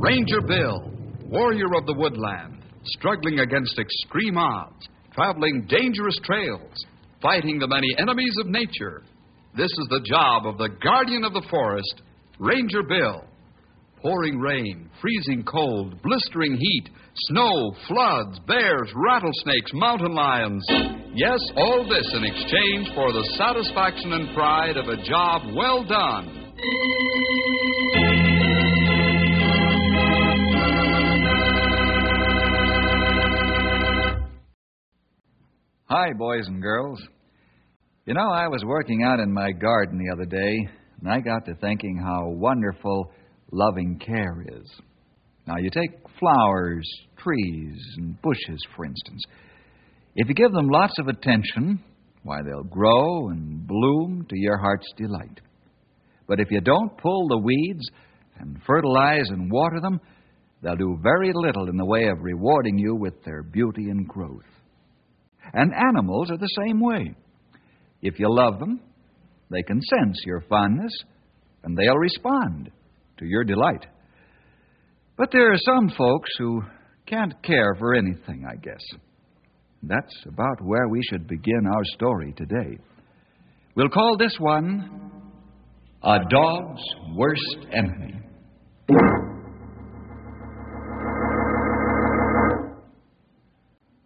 Ranger Bill, warrior of the woodland, struggling against extreme odds, traveling dangerous trails, fighting the many enemies of nature. This is the job of the guardian of the forest, Ranger Bill. Pouring rain, freezing cold, blistering heat, snow, floods, bears, rattlesnakes, mountain lions. Yes, all this in exchange for the satisfaction and pride of a job well done. Hi, boys and girls. You know, I was working out in my garden the other day, and I got to thinking how wonderful loving care is. Now, you take flowers, trees, and bushes, for instance. If you give them lots of attention, why, they'll grow and bloom to your heart's delight. But if you don't pull the weeds and fertilize and water them, they'll do very little in the way of rewarding you with their beauty and growth. And animals are the same way. If you love them, they can sense your fondness, and they'll respond to your delight. But there are some folks who can't care for anything, I guess. That's about where we should begin our story today. We'll call this one, A Dog's Worst Enemy.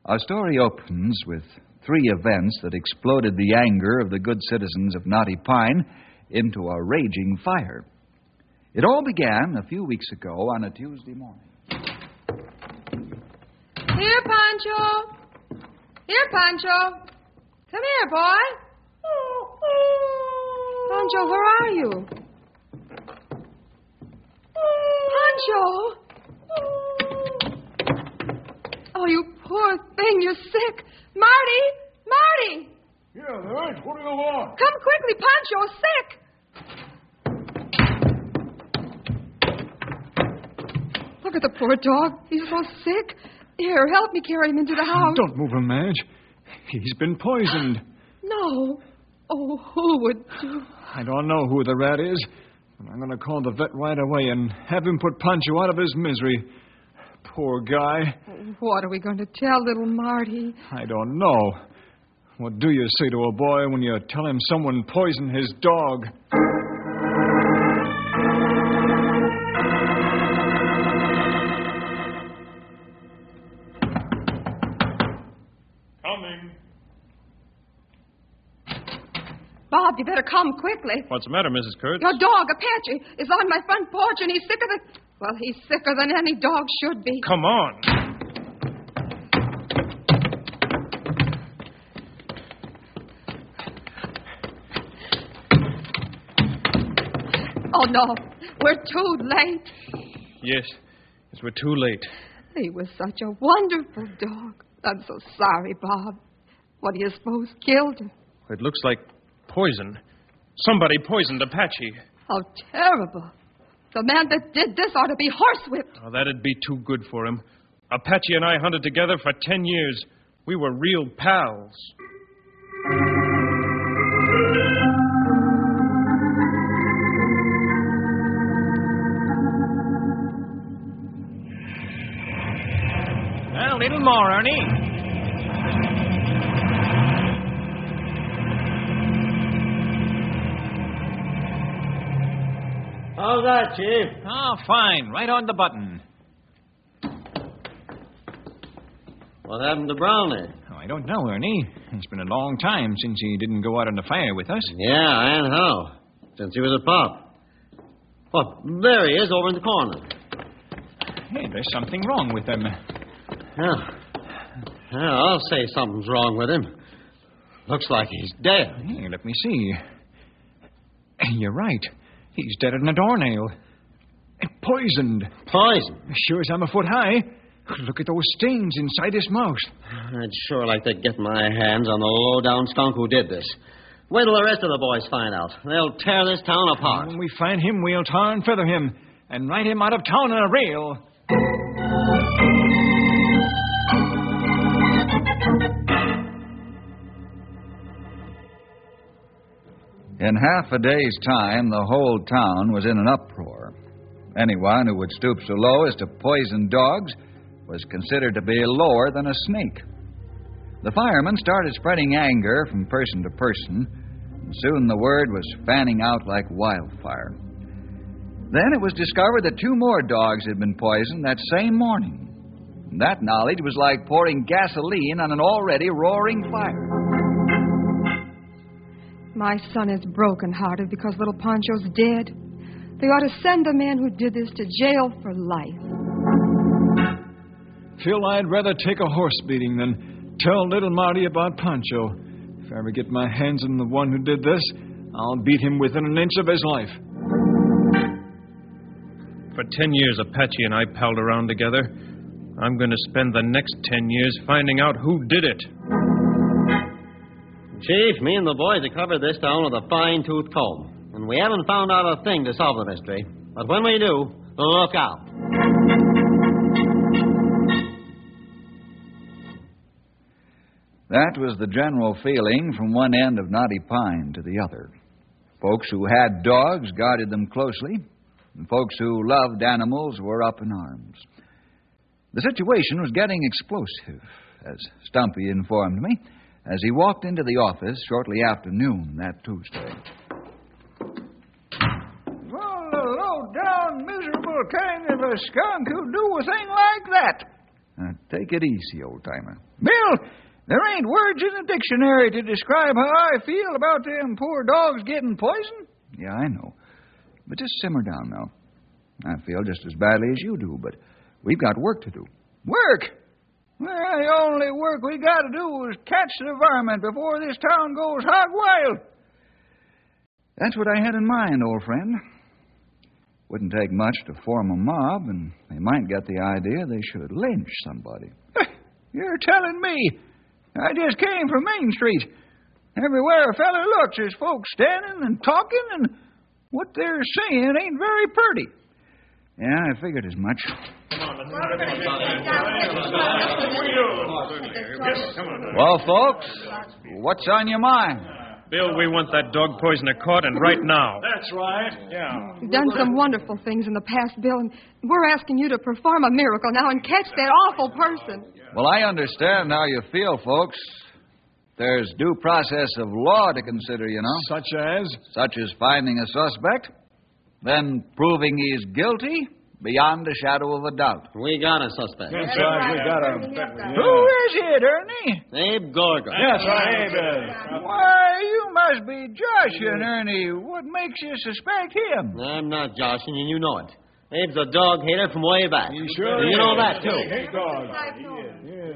Our story opens with 3 events that exploded the anger of the good citizens of Knotty Pine into a raging fire. It all began a few weeks ago on a Tuesday morning. Here, Pancho. Here, Pancho. Come here, boy. Pancho, where are you? Pancho! Oh, you poor thing, you're sick. Marty! Yeah, Madge, what do you want? Come quickly, Pancho's sick. Look at the poor dog. He's so sick. Here, help me carry him into the house. Don't move him, Madge. He's been poisoned. No. Oh, who would do? I don't know who the rat is, but I'm going to call the vet right away and have him put Pancho out of his misery. Poor guy. What are we going to tell little Marty? I don't know. What do you say to a boy when you tell him someone poisoned his dog? Coming. Bob, you better come quickly. What's the matter, Mrs. Kurtz? Your dog, Apache, is on my front porch, and he's sicker than... Well, he's sicker than any dog should be. Come on. Oh, no. We're too late. Yes, we're too late. He was such a wonderful dog. I'm so sorry, Bob. What do you suppose killed him? It looks like poison. Somebody poisoned Apache. How terrible. The man that did this ought to be horsewhipped. Oh, that'd be too good for him. Apache and I hunted together for 10 years. We were real pals. Well, a little more, Ernie. How's that, Chief? Oh, fine. Right on the button. What happened to Brownie? Oh, I don't know, Ernie. It's been a long time since he didn't go out on the fire with us. Yeah, and how? Since he was a pup. What, there he is over in the corner. Hey, there's something wrong with him. Yeah, I'll say something's wrong with him. Looks like he's dead. Hey, let me see. You're right. He's deader than a doornail. Poisoned. Poison? Sure as I'm a foot high. Look at those stains inside his mouth. I'd sure like to get my hands on the low-down skunk who did this. Wait till the rest of the boys find out. They'll tear this town apart. When we find him, we'll tar and feather him and ride him out of town on a rail. In half a day's time, the whole town was in an uproar. Anyone who would stoop so low as to poison dogs was considered to be lower than a snake. The firemen started spreading anger from person to person, and soon the word was fanning out like wildfire. Then it was discovered that 2 more dogs had been poisoned that same morning. And that knowledge was like pouring gasoline on an already roaring fire. My son is broken-hearted because little Pancho's dead. They ought to send the man who did this to jail for life. Phil, I'd rather take a horse beating than tell little Marty about Pancho. If I ever get my hands on the one who did this, I'll beat him within an inch of his life. For 10 years, Apache and I palled around together. I'm going to spend the next 10 years finding out who did it. Chief, me and the boys have covered this town with a fine-tooth comb. And we haven't found out a thing to solve the mystery. But when we do, look out. That was the general feeling from one end of Knotty Pine to the other. Folks who had dogs guarded them closely, and folks who loved animals were up in arms. The situation was getting explosive, as Stumpy informed me, as he walked into the office shortly after noon that Tuesday. Well, a low-down, miserable kind of a skunk who'd do a thing like that. Take it easy, old-timer. Bill, there ain't words in the dictionary to describe how I feel about them poor dogs getting poisoned. Yeah, I know. But just simmer down now. I feel just as badly as you do, but we've got work to do. Work? Well, the only work we got to do is catch the varmint before this town goes hog wild. That's what I had in mind, old friend. Wouldn't take much to form a mob, and they might get the idea they should lynch somebody. You're telling me. I just came from Main Street. Everywhere a feller looks, there's folks standing and talking, and what they're saying ain't very pretty. Yeah, I figured as much. Well, folks, what's on your mind? Bill, we want that dog poisoner caught, and right now. That's right. Yeah. You've done some wonderful things in the past, Bill, and we're asking you to perform a miracle now and catch that awful person. Well, I understand how you feel, folks. There's due process of law to consider, you know. Such as? Such as finding a suspect, then proving he's guilty beyond a shadow of a doubt. We got a suspect. That's right. We got him. Who is it, Ernie? Abe Gorgon. That's right. Why, you must be joshing, Ernie. What makes you suspect him? I'm not joshing, and you know it. Abe's a dog hater from way back. Sure. You know that, too.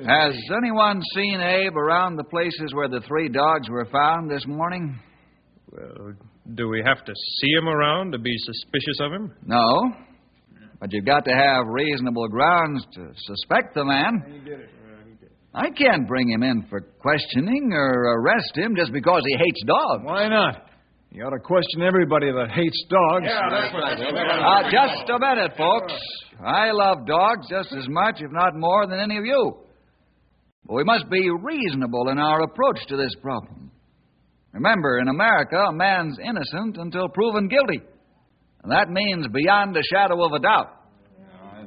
Has anyone seen Abe around the places where the 3 dogs were found this morning? Well, do we have to see him around to be suspicious of him? No. But you've got to have reasonable grounds to suspect the man. I can't bring him in for questioning or arrest him just because he hates dogs. Why not? You ought to question everybody that hates dogs. Yeah, that's right. Just a minute, folks. I love dogs just as much, if not more, than any of you. But we must be reasonable in our approach to this problem. Remember, in America, a man's innocent until proven guilty. And that means beyond a shadow of a doubt.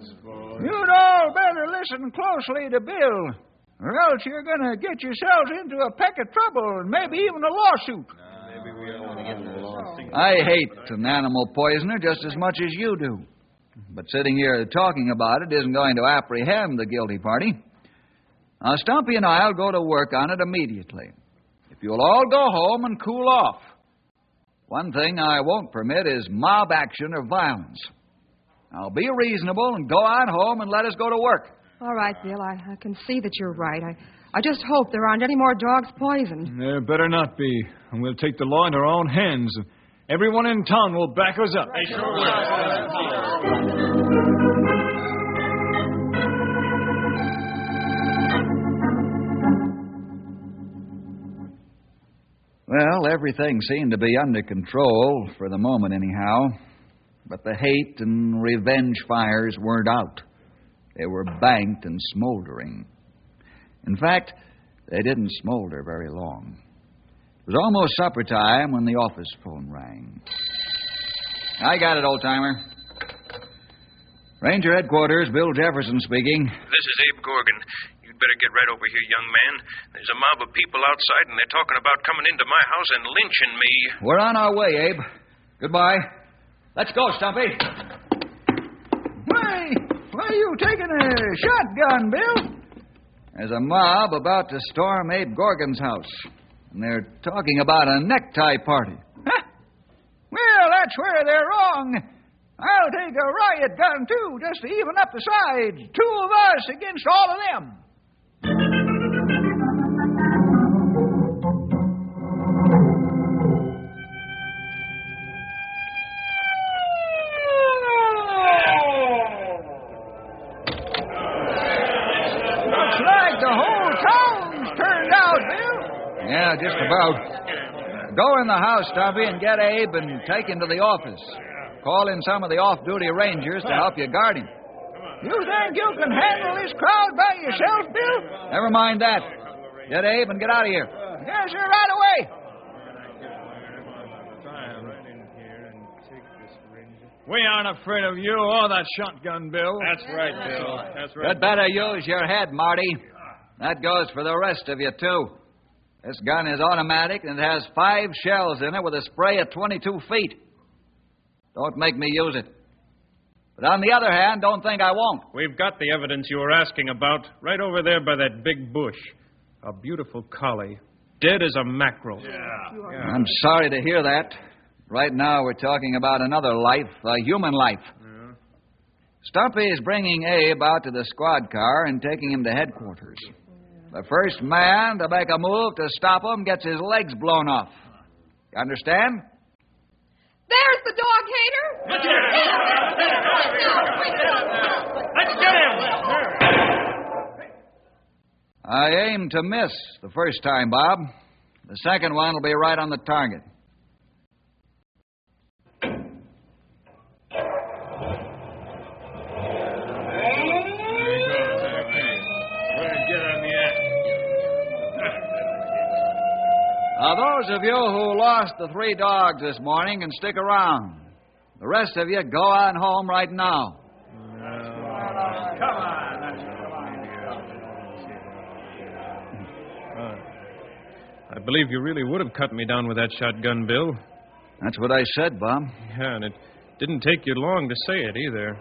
You'd all better listen closely to Bill, or else you're going to get yourselves into a peck of trouble and maybe even a lawsuit. I hate an animal poisoner just as much as you do. But sitting here talking about it isn't going to apprehend the guilty party. Now, Stumpy and I'll go to work on it immediately. If you'll all go home and cool off. One thing I won't permit is mob action or violence. Now, be reasonable and go on home and let us go to work. All right, Bill, I can see that you're right. I just hope there aren't any more dogs poisoned. There better not be. And we'll take the law into our own hands. Everyone in town will back us up. They sure will. Well, everything seemed to be under control, for the moment anyhow. But the hate and revenge fires weren't out. They were banked and smoldering. In fact, they didn't smolder very long. It was almost supper time when the office phone rang. I got it, old-timer. Ranger Headquarters, Bill Jefferson speaking. This is Abe Gorgon. You'd better get right over here, young man. There's a mob of people outside, and they're talking about coming into my house and lynching me. We're on our way, Abe. Goodbye. Let's go, Stumpy. Why are you taking a shotgun, Bill? There's a mob about to storm Abe Gorgon's house, and they're talking about a necktie party. Huh? Well, that's where they're wrong. I'll take a riot gun, too, just to even up the sides. 2 of us against all of them. Looks like the whole town's turned out, Bill. Yeah, just about. Go in the house, Stumpy, and get Abe and take him to the office. Call in some of the off-duty rangers to help you guard him. You think you can handle this crowd by yourself, Bill? Never mind that. Get Abe and get out of here. Yes, sir, right away. We aren't afraid of you or that shotgun, Bill. That's right, Bill. That's right. You'd better use your head, Marty. That goes for the rest of you, too. This gun is automatic, and it has 5 shells in it with a spray at 22 feet. Don't make me use it. But on the other hand, don't think I won't. We've got the evidence you were asking about right over there by that big bush. A beautiful collie, dead as a mackerel. Yeah. I'm sorry to hear that. Right now, we're talking about another life, a human life. Yeah. Stumpy is bringing Abe out to the squad car and taking him to headquarters. The first man to make a move to stop him gets his legs blown off. You understand? There's the dog hater. Let's get him. I aim to miss the first time, Bob. The second one will be right on the target. Now, those of you who lost the 3 dogs this morning can stick around. The rest of you go on home right now. Come on. I believe you really would have cut me down with that shotgun, Bill. That's what I said, Bob. Yeah, and it didn't take you long to say it either.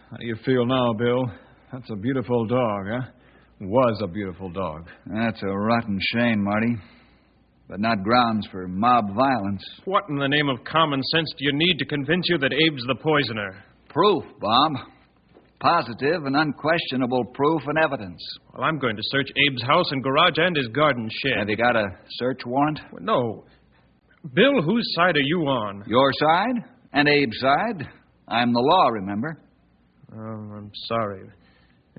How do you feel now, Bill? That's a beautiful dog, huh? Was a beautiful dog. That's a rotten shame, Marty. But not grounds for mob violence. What in the name of common sense do you need to convince you that Abe's the poisoner? Proof, Bob. Positive and unquestionable proof and evidence. Well, I'm going to search Abe's house and garage and his garden shed. Have you got a search warrant? Well, no. Bill, whose side are you on? Your side and Abe's side. I'm the law, remember? Oh, I'm sorry.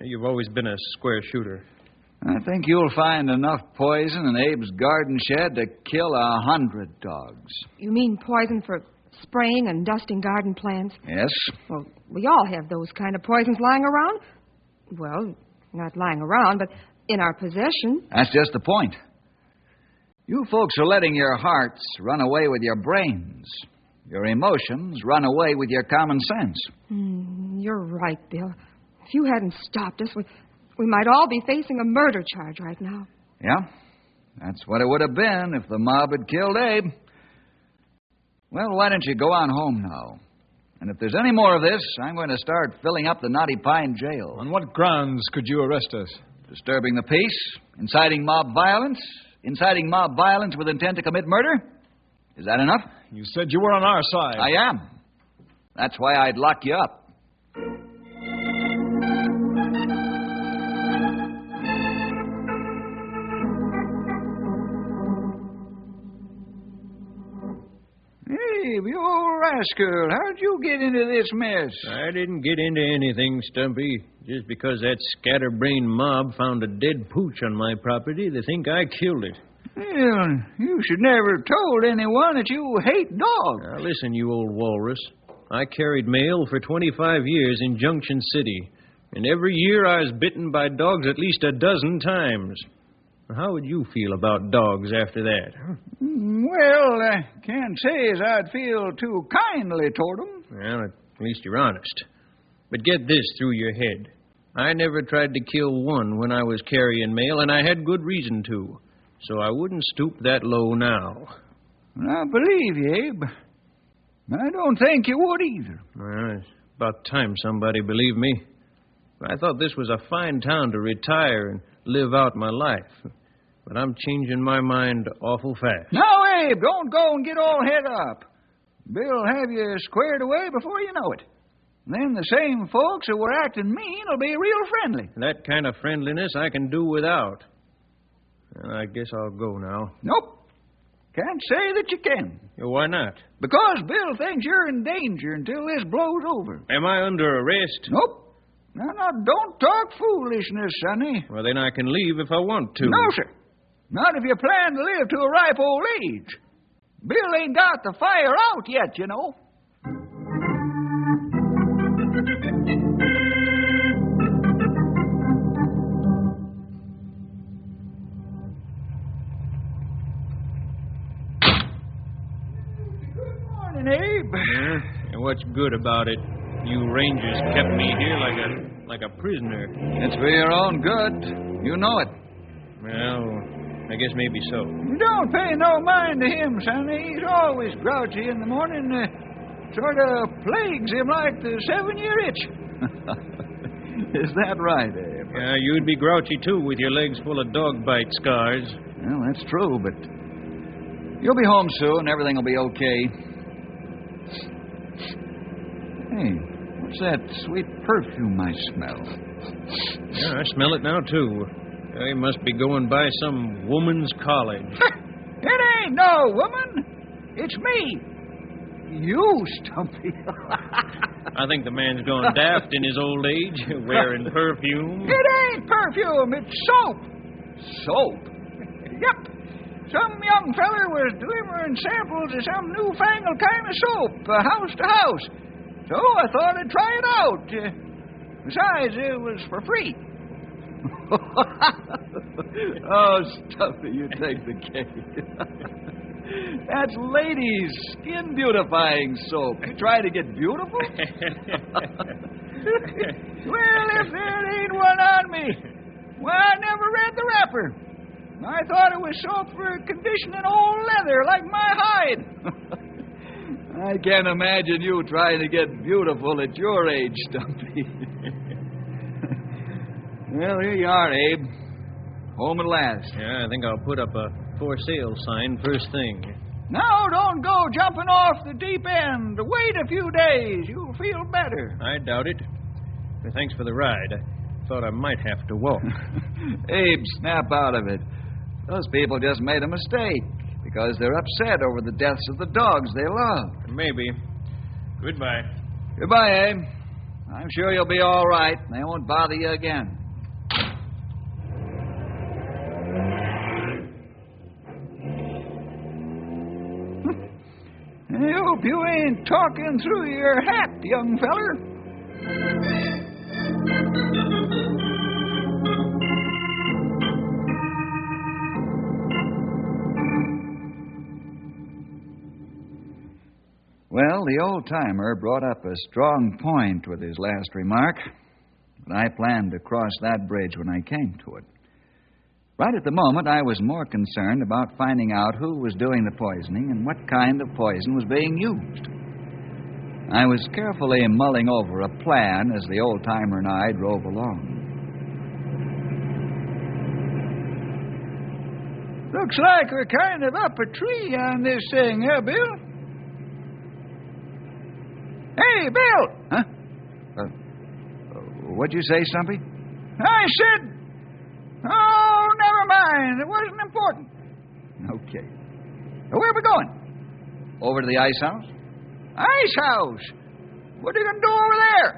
You've always been a square shooter. I think you'll find enough poison in Abe's garden shed to kill 100 dogs. You mean poison for spraying and dusting garden plants? Yes. Well, we all have those kind of poisons lying around. Well, not lying around, but in our possession. That's just the point. You folks are letting your hearts run away with your brains. Your emotions run away with your common sense. You're right, Bill. If you hadn't stopped us, we might all be facing a murder charge right now. Yeah? That's what it would have been if the mob had killed Abe. Well, why don't you go on home now? And if there's any more of this, I'm going to start filling up the Knotty Pine jail. On what grounds could you arrest us? Disturbing the peace, inciting mob violence with intent to commit murder. Is that enough? You said you were on our side. I am. That's why I'd lock you up. Hey, you old rascal, how'd you get into this mess? I didn't get into anything, Stumpy. Just because that scatterbrained mob found a dead pooch on my property, they think I killed it. Well, you should never have told anyone that you hate dogs. Now, listen, you old walrus. I carried mail for 25 years in Junction City, and every year I was bitten by dogs at least a dozen times. How would you feel about dogs after that? Well, I can't say as I'd feel too kindly toward 'em. Well, at least you're honest. But get this through your head. I never tried to kill one when I was carrying mail, and I had good reason to. So I wouldn't stoop that low now. I believe you, Abe. I don't think you would either. Well, it's about time somebody believed me. I thought this was a fine town to retire and live out my life. But I'm changing my mind awful fast. Now, Abe, don't go and get all head up. Bill'll have you squared away before you know it. Then the same folks who were acting mean will be real friendly. That kind of friendliness I can do without. Well, I guess I'll go now. Nope. Can't say that you can. Why not? Because Bill thinks you're in danger until this blows over. Am I under arrest? Nope. Now, don't talk foolishness, Sonny. Well, then I can leave if I want to. No, sir. Not if you plan to live to a ripe old age. Bill ain't got the fire out yet, you know. Good morning, Abe. Yeah? And what's good about it? You Rangers kept me here like a prisoner. It's for your own good. You know it. Well, I guess maybe so. You don't pay no mind to him, Sonny. He's always grouchy in the morning. Sort of plagues him like the 7-year itch. Is that right, Abe? Yeah, you'd be grouchy, too, with your legs full of dog bite scars. Well, that's true, but you'll be home soon. Everything will be okay. Hey, what's that sweet perfume I smell? Yeah, I smell it now, too. They must be going by some woman's college. It ain't no woman. It's me. You, Stumpy. I think the man's gone daft in his old age, wearing perfume. It ain't perfume. It's soap. Soap? Yep. Some young feller was delivering samples of some newfangled kind of soap, house to house. So I thought I'd try it out. Besides, it was for free. Oh, Stumpy, you take the cake. That's ladies' skin beautifying soap. You try to get beautiful? Well, if there ain't one on me. Well, I never read the wrapper. I thought it was soap for conditioning old leather like my hide. I can't imagine you trying to get beautiful at your age, Stumpy. Well, here you are, Abe. Home at last. Yeah, I think I'll put up a for sale sign first thing. Now, don't go jumping off the deep end. Wait a few days. You'll feel better. I doubt it. Thanks for the ride. I thought I might have to walk. Abe, snap out of it. Those people just made a mistake because they're upset over the deaths of the dogs they love. Maybe. Goodbye. Goodbye, Abe. I'm sure you'll be all right. They won't bother you again. I hope you ain't talking through your hat, young feller. Well, the old-timer brought up a strong point with his last remark, but I planned to cross that bridge when I came to it. Right at the moment, I was more concerned about finding out who was doing the poisoning and what kind of poison was being used. I was carefully mulling over a plan as the old-timer and I drove along. Looks like we're kind of up a tree on this thing, huh, Bill? Hey, Bill! Huh? What'd you say, Stumpy? I said... Oh, never mind. It wasn't important. Okay. Where are we going? Over to the ice house? Ice house? What are you going to do over there?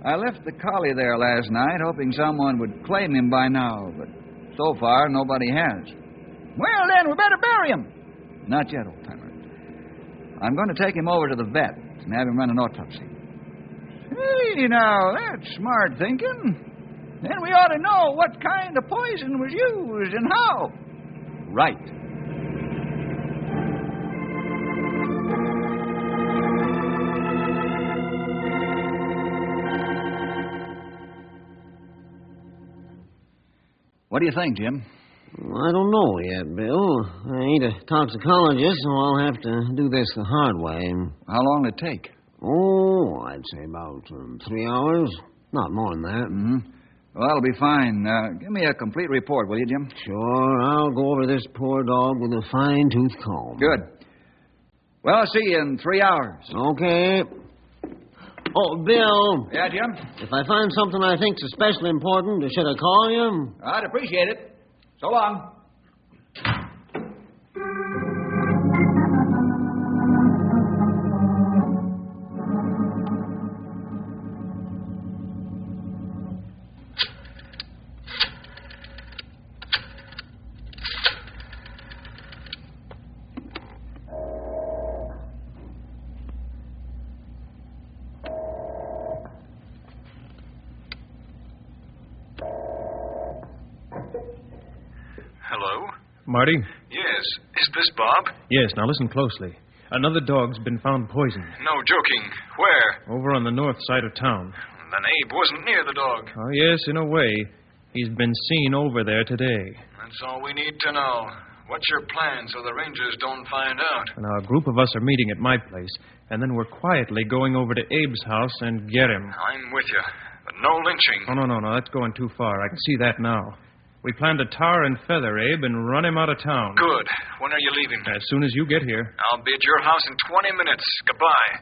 I left the collie there last night, hoping someone would claim him by now, but so far nobody has. Well, then, we better bury him. Not yet, old-timer. I'm going to take him over to the vet and have him run an autopsy. Hey, now, that's smart thinking. Then we ought to know what kind of poison was used and how. Right. What do you think, Jim? I don't know yet, Bill. I ain't a toxicologist, so I'll have to do this the hard way. How long will it take? Oh, I'd say about 3 hours. Not more than that. Mm-hmm. Well, it'll be fine. Give me a complete report, will you, Jim? Sure, I'll go over this poor dog with a fine-tooth comb. Good. Well, I'll see you in 3 hours. Okay. Oh, Bill. Yeah, Jim? If I find something I think's especially important, should I call you? I'd appreciate it. So long. Hello? Marty? Yes. Is this Bob? Yes, now listen closely. Another dog's been found poisoned. No joking. Where? Over on the north side of town. Then Abe wasn't near the dog. Oh, yes, in a way. He's been seen over there today. That's all we need to know. What's your plan so the Rangers don't find out? Now, a group of us are meeting at my place, and then we're quietly going over to Abe's house and get him. I'm with you. But no lynching. Oh, no, that's going too far. I can see that now. We plan to tar and feather Abe and run him out of town. Good. When are you leaving? As soon as you get here. I'll be at your house in 20 minutes. Goodbye.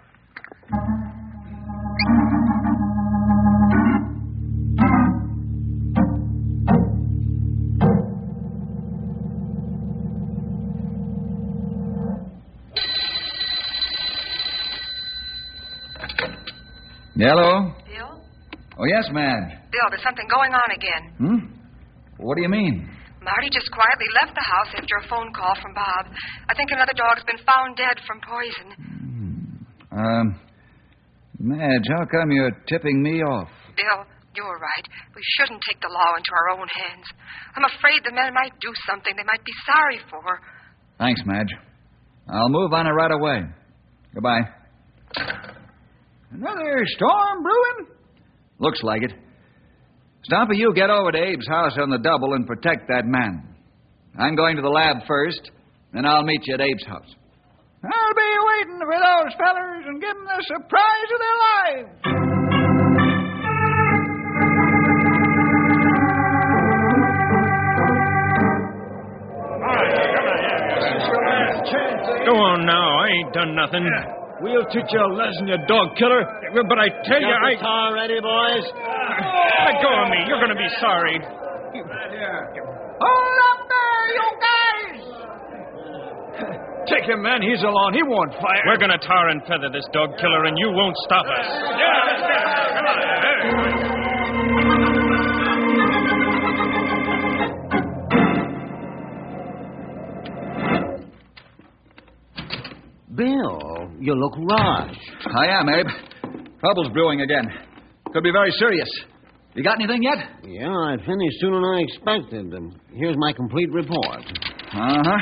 Hello? Bill? Oh, yes, Madge. Bill, there's something going on again. What do you mean? Marty just quietly left the house after a phone call from Bob. I think another dog's been found dead from poison. Madge, how come you're tipping me off? Bill, you're right. We shouldn't take the law into our own hands. I'm afraid the men might do something they might be sorry for. Thanks, Madge. I'll move on it right away. Goodbye. Another storm brewing? Looks like it. Stumpy, you get over to Abe's house on the double and protect that man. I'm going to the lab first, then I'll meet you at Abe's house. I'll be waiting for those fellers and give them the surprise of their lives. Go on now. I ain't done nothing. We'll teach you a lesson, you dog killer. But I tell you, Got the tar ready, boys? Let go of me. You're going to be sorry. Hold up there, you guys! Take him, man. He's alone. He won't fire. We're going to tar and feather this dog killer, and you won't stop us. Come on. Bill, you look rushed. I am, Abe. Trouble's brewing again. Could be very serious. You got anything yet? Yeah, I finished sooner than I expected. Here's my complete report. Uh-huh.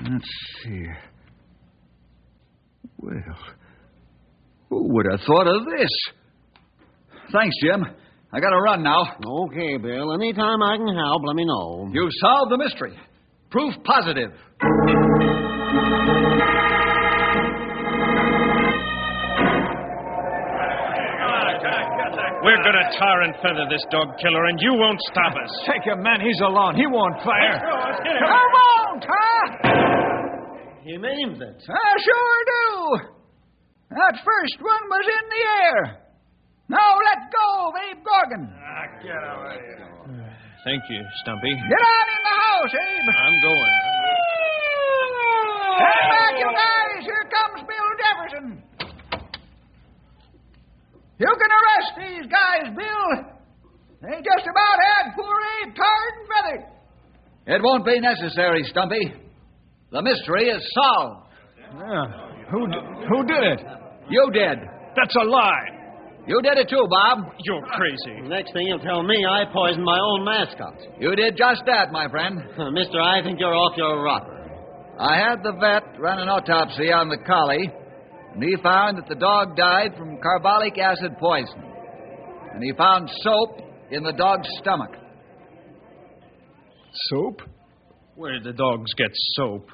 Let's see. Well, who would have thought of this? Thanks, Jim. I gotta run now. Okay, Bill. Anytime I can help, let me know. You've solved the mystery. Proof positive. We're going to tar and feather this dog killer, and you won't stop us. Take him, man. He's alone. He won't fire. I won't, huh? He means it. I sure do. That first one was in the air. Now let go of Abe Gorgon. Get away. Thank you, Stumpy. Get on in the house, Abe. I'm going. Stand back, you guys. Here comes Bill Jefferson. You can arrest these guys, Bill. They just about had poor Abe tarred and feathered. It won't be necessary, Stumpy. The mystery is solved. Yeah. Who did it? You did. That's a lie. You did it too, Bob. You're crazy. Next thing you'll tell me I poisoned my own mascot. You did just that, my friend. Mister, I think you're off your rocker. I had the vet run an autopsy on the collie, and he found that the dog died from carbolic acid poisoning. And he found soap in the dog's stomach. Soap? Where did the dogs get soap?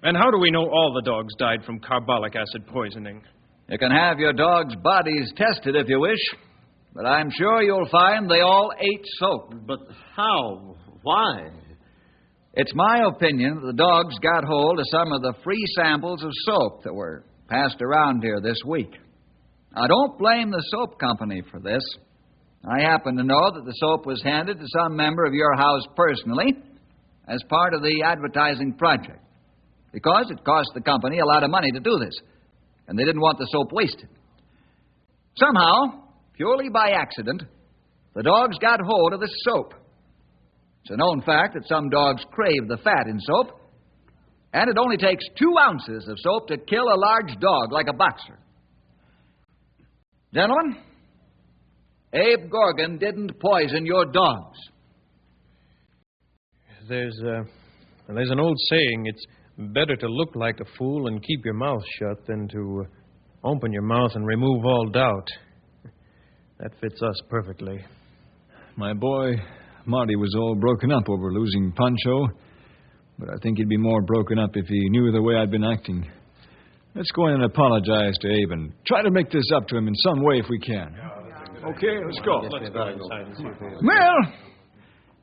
And how do we know all the dogs died from carbolic acid poisoning? You can have your dog's bodies tested if you wish, but I'm sure you'll find they all ate soap. But how? Why? It's my opinion that the dogs got hold of some of the free samples of soap that were passed around here this week. Now, don't blame the soap company for this. I happen to know that the soap was handed to some member of your house personally as part of the advertising project, because it cost the company a lot of money to do this, and they didn't want the soap wasted. Somehow, purely by accident, the dogs got hold of the soap. It's a known fact that some dogs crave the fat in soap, and it only takes 2 ounces of soap to kill a large dog like a boxer. Gentlemen, Abe Gorgon didn't poison your dogs. There's an old saying, it's better to look like a fool and keep your mouth shut than to open your mouth and remove all doubt. That fits us perfectly. My boy, Marty, was all broken up over losing Pancho, but I think he'd be more broken up if he knew the way I'd been acting. Let's go in and apologize to Abe and try to make this up to him in some way if we can. Okay, let's go. Let's go inside and see if we... Well,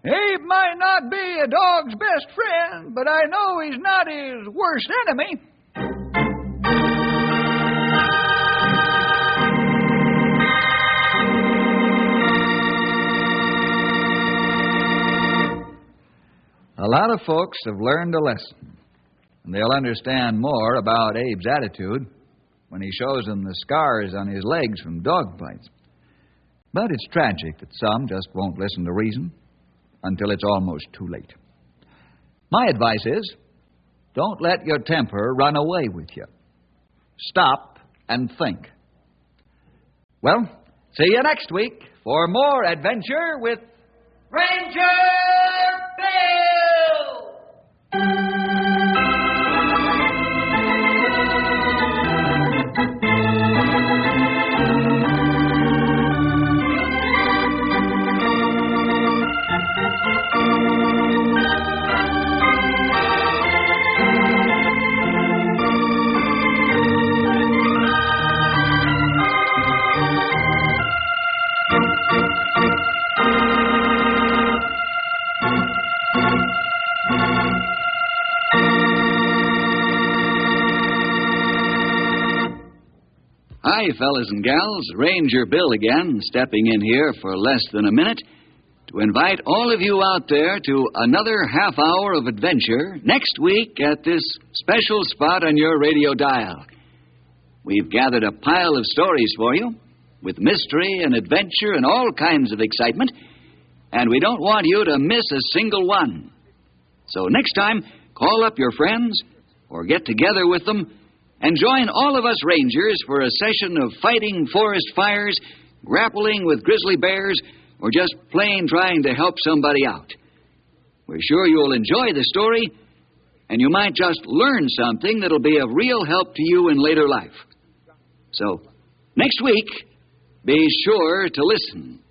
Abe might not be a dog's best friend, but I know he's not his worst enemy. A lot of folks have learned a lesson, and they'll understand more about Abe's attitude when he shows them the scars on his legs from dog bites. But it's tragic that some just won't listen to reason until it's almost too late. My advice is, don't let your temper run away with you. Stop and think. Well, see you next week for more adventure with Ranger Bill! Hi, fellas and gals. Ranger Bill again, stepping in here for less than a minute to invite all of you out there to another half hour of adventure next week at this special spot on your radio dial. We've gathered a pile of stories for you with mystery and adventure and all kinds of excitement, and we don't want you to miss a single one. So next time, call up your friends or get together with them and join all of us Rangers for a session of fighting forest fires, grappling with grizzly bears, or just plain trying to help somebody out. We're sure you'll enjoy the story, and you might just learn something that'll be of real help to you in later life. So, next week, be sure to listen.